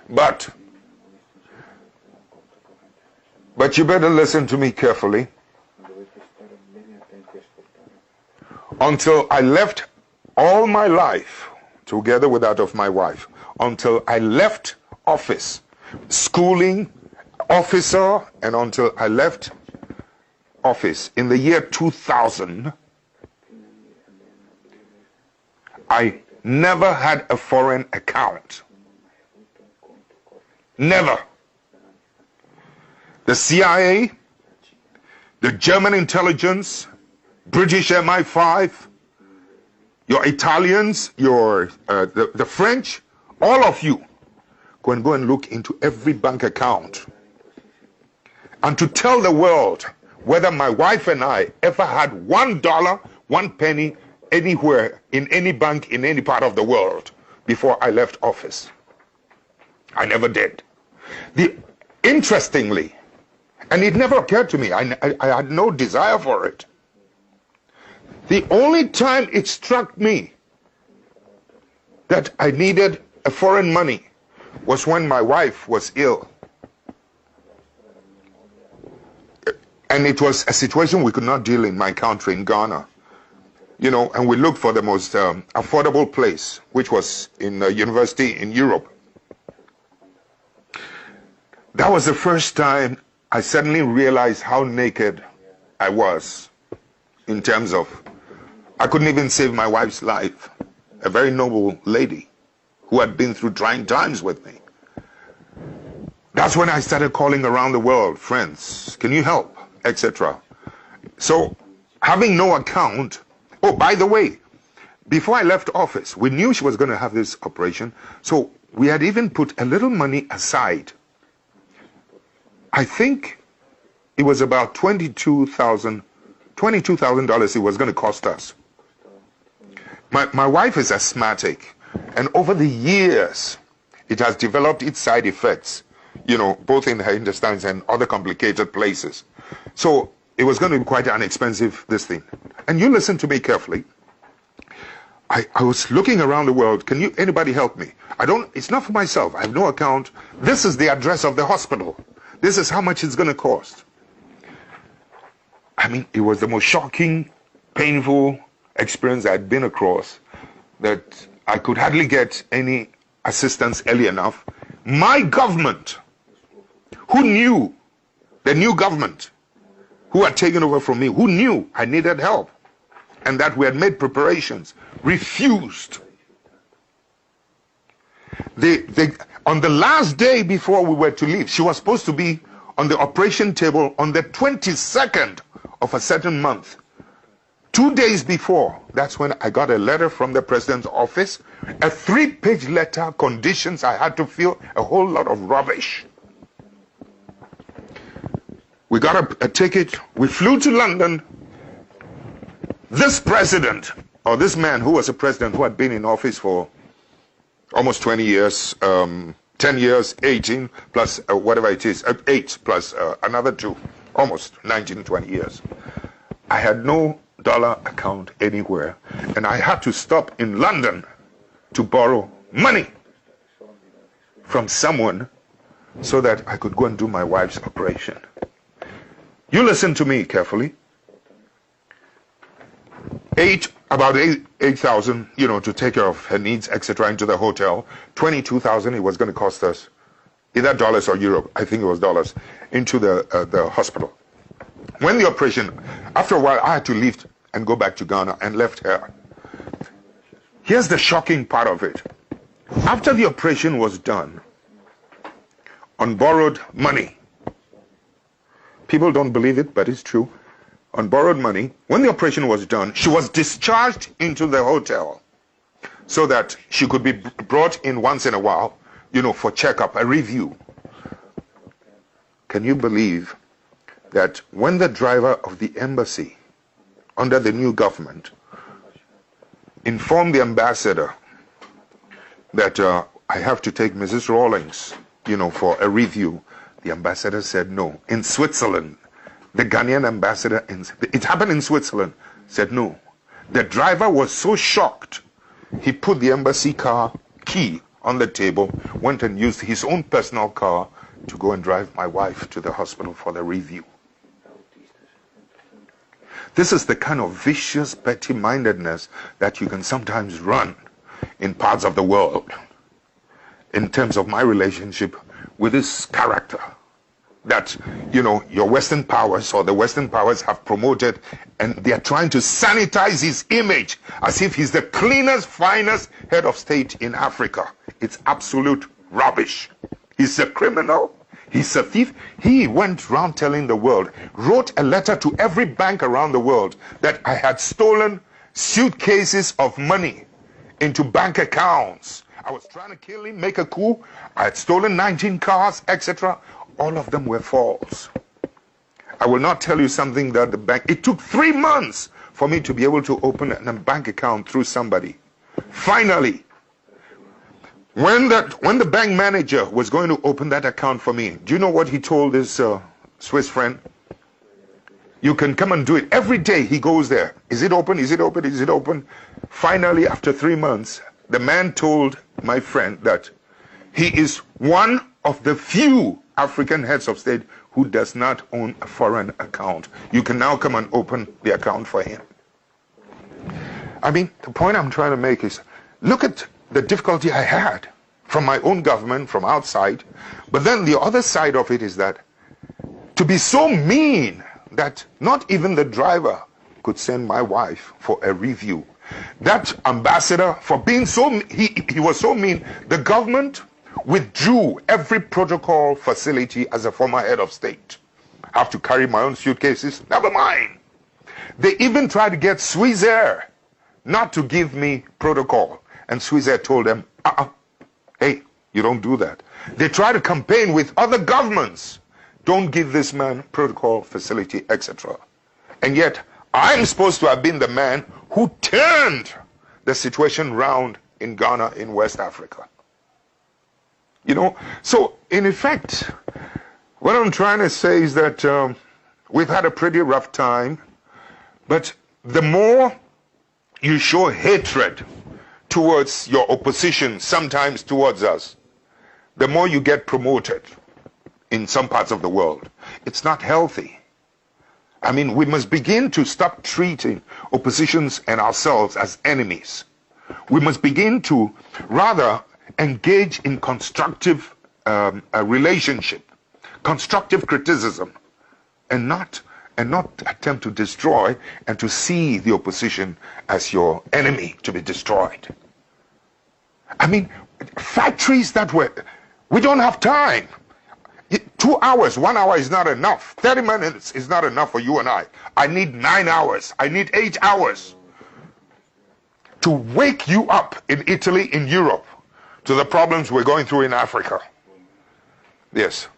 But you better listen to me carefully. Until I left all my life, together with that of my wife, until I left office, schooling, officer, and until I left office in the year 2000, I never had a foreign account. Never. The CIA, the German intelligence, British MI5, your Italians, the French, all of you go and look into every bank account. And to tell the world whether my wife and I ever had $1, 1 penny anywhere in any bank in any part of the world before I left office. I never did. Interestingly, and it never occurred to me, I had no desire for it. The only time it struck me that I needed a foreign money was when my wife was ill. And it was a situation we could not deal in my country, in Ghana. You know, and we looked for the most affordable place, which was in a university in Europe. That was the first time I suddenly realized how naked I was in terms of, I couldn't even save my wife's life, a very noble lady who had been through trying times with me. That's when I started calling around the world, friends, can you help, etc. So, having no account, oh, by the way, before I left office, we knew she was going to have this operation, so we had even put a little money aside. I think it was about $22,000 it was going to cost us. My wife is asthmatic, and over the years, it has developed its side effects, you know, both in her intestines and other complicated places. So it was going to be quite an expensive, this thing. And you listen to me carefully. I was looking around the world, anybody help me? It's not for myself, I have no account. This is the address of the hospital. This is how much it's going to cost. I mean, it was the most shocking, painful experience I'd been across, that I could hardly get any assistance early enough. My government, who knew, the new government, who had taken over from me, who knew I needed help, and that we had made preparations, refused. On the last day before we were to leave, she was supposed to be on the operation table on the 22nd of a certain month. 2 days before, that's when I got a letter from the president's office, a 3-page letter, conditions I had to fill, a whole lot of rubbish. We got a ticket, we flew to London. This president, or this man who was a president who had been in office for almost 20 years, 10 years, 18, plus whatever it is, 8 plus another 2, almost 19, 20 years. I had no dollar account anywhere, and I had to stop in London to borrow money from someone so that I could go and do my wife's operation. You listen to me carefully. About 8,000, you know, to take care of her needs, etc., into the hotel. 22,000 it was going to cost us, either dollars or euro, I think it was dollars, into the hospital. When the operation, after a while, I had to leave and go back to Ghana and left her. Here's the shocking part of it. After the operation was done, on borrowed money, people don't believe it, but it's true, on borrowed money, when the operation was done, she was discharged into the hotel so that she could be brought in once in a while, you know, for checkup, a review. Can you believe that when the driver of the embassy under the new government informed the ambassador that I have to take Mrs. Rawlings, you know, for a review, the ambassador said no. In Switzerland, the Ghanaian ambassador, it happened in Switzerland, said no. The driver was so shocked, he put the embassy car key on the table, went and used his own personal car to go and drive my wife to the hospital for the review. This is the kind of vicious petty-mindedness that you can sometimes run in parts of the world in terms of my relationship with this character that, you know, your Western powers or the Western powers have promoted, and they are trying to sanitize his image as if he's the cleanest, finest head of state in Africa. It's absolute rubbish. He's a criminal. He's a thief. He went around telling the world, wrote a letter to every bank around the world that I had stolen suitcases of money into bank accounts. I was trying to kill him, make a coup. I had stolen 19 cars, etc. All of them were false. I will not tell you something that the bank... It took 3 months for me to be able to open a bank account through somebody. Finally, when the bank manager was going to open that account for me, do you know what he told his Swiss friend? You can come and do it. Every day he goes there. Is it open? Is it open? Is it open? Finally, after 3 months, the man told my friend that he is one of the few African heads of state who does not own a foreign account. You can now come and open the account for him. I mean, the point I'm trying to make is, look at the difficulty I had from my own government, from outside. But then the other side of it is that to be so mean that not even the driver could send my wife for a review. That ambassador, for being so, he was so mean, the government withdrew every protocol facility as a former head of state. I have to carry my own suitcases, never mind. They even tried to get Swissair not to give me protocol. And Swissair told them, hey, you don't do that. They tried to campaign with other governments. Don't give this man protocol facility, etc. And yet, I'm supposed to have been the man who turned the situation round in Ghana, in West Africa. You know, so in effect, what I'm trying to say is that we've had a pretty rough time, but the more you show hatred towards your opposition, sometimes towards us, the more you get promoted in some parts of the world. It's not healthy. I mean, we must begin to stop treating oppositions and ourselves as enemies. We must begin to rather engage in constructive relationship, constructive criticism, and not attempt to destroy and to see the opposition as your enemy to be destroyed. I mean, factories that we don't have time. 2 hours, 1 hour is not enough. 30 minutes is not enough for you and I. I need 9 hours. I need 8 hours to wake you up in Italy, in Europe, to the problems we're going through in Africa. Yes.